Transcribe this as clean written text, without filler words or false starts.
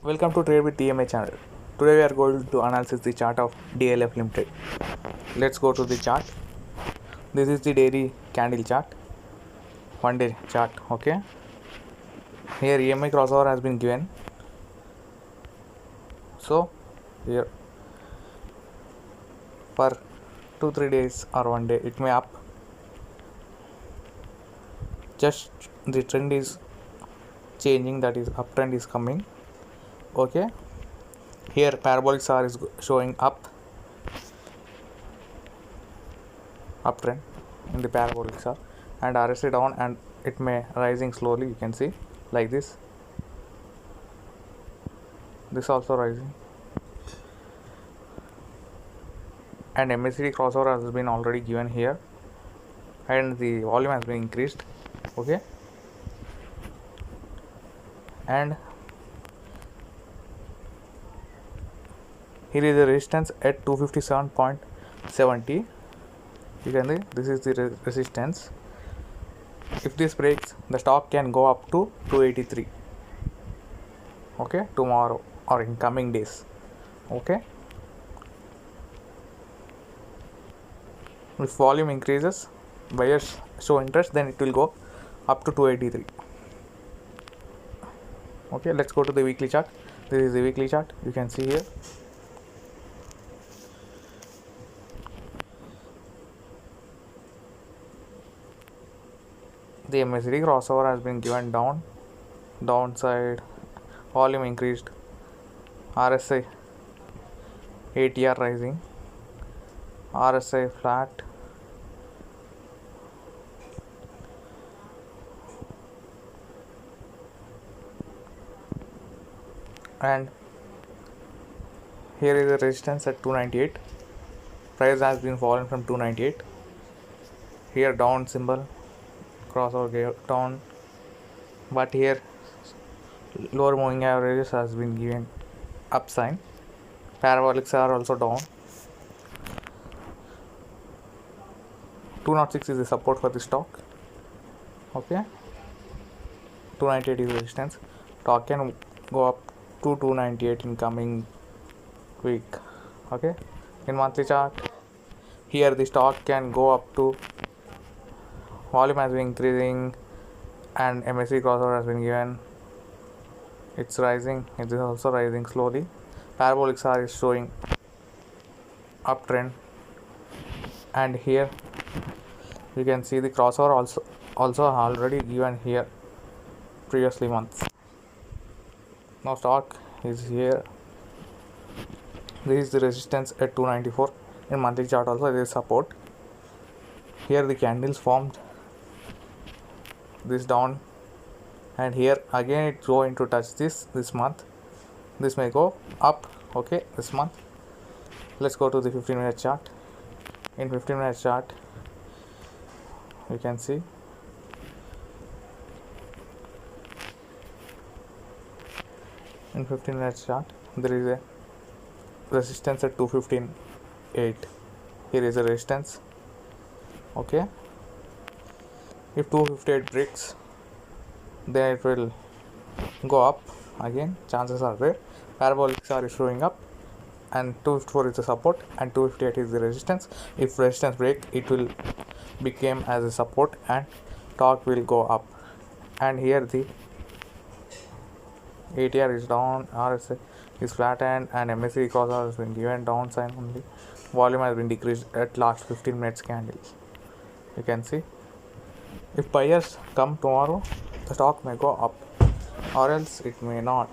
Welcome to Trade with DMA channel. Today we are going to analyze the chart of DLF Limited. Let's go to the chart. This is the daily candle chart, 1 day chart. Okay. Here EMI crossover has been given. So here for 2-3 days or 1 day it may up. Just the trend is changing, that is uptrend is coming. Okay. Here parabolic SAR is showing uptrend in the parabolic SAR, and RSI down, and it may rising slowly. You can see like this also rising, and MACD crossover has been already given here, and the volume has been increased. Okay, and here is the resistance at 257.70. you can see this is the resistance. If this breaks, the stock can go up to 283. Okay, tomorrow or in coming days. Okay, if volume increases, buyers show interest, then it will go up to 283. Okay, let's go to the weekly chart. This is the weekly chart. You can see here the MACD crossover has been given downside, volume increased, RSI ATR rising, RSI flat, and here is the resistance at 298. Price has been fallen from 298. Here down symbol, crossover down, but here lower moving averages has been given up sign. Parabolics are also down. 206 is the support for the stock. Okay, 298 is resistance. Stock can go up to 298 in coming week. Okay, in monthly chart, here the stock can go up to, volume has been increasing, and MACD crossover has been given. It's rising. It is also rising slowly. Parabolic SAR is showing uptrend, and here you can see the crossover also already given here previously months. Now stock is here. This is the resistance at 294. In monthly chart also there is support. Here the candles formed this down, and here again it's going to touch this month. This may go up. Okay, this month. Let's go to the 15-minute chart. In 15-minute chart, you can see in 15-minute chart there is a resistance at 215.8. Here is a resistance. Okay, if 258 breaks, then it will go up again. Chances are there. Parabolic SAR is showing up, and 254 is the support and 258 is the resistance. If resistance break, it will become as a support and stock will go up. And here the ATR is down, RSI is flattened, and MACD crossover has been given down sign only. Volume has been decreased at last 15 minutes candles. You can see if buyers come tomorrow, the stock may go up, or else it may not.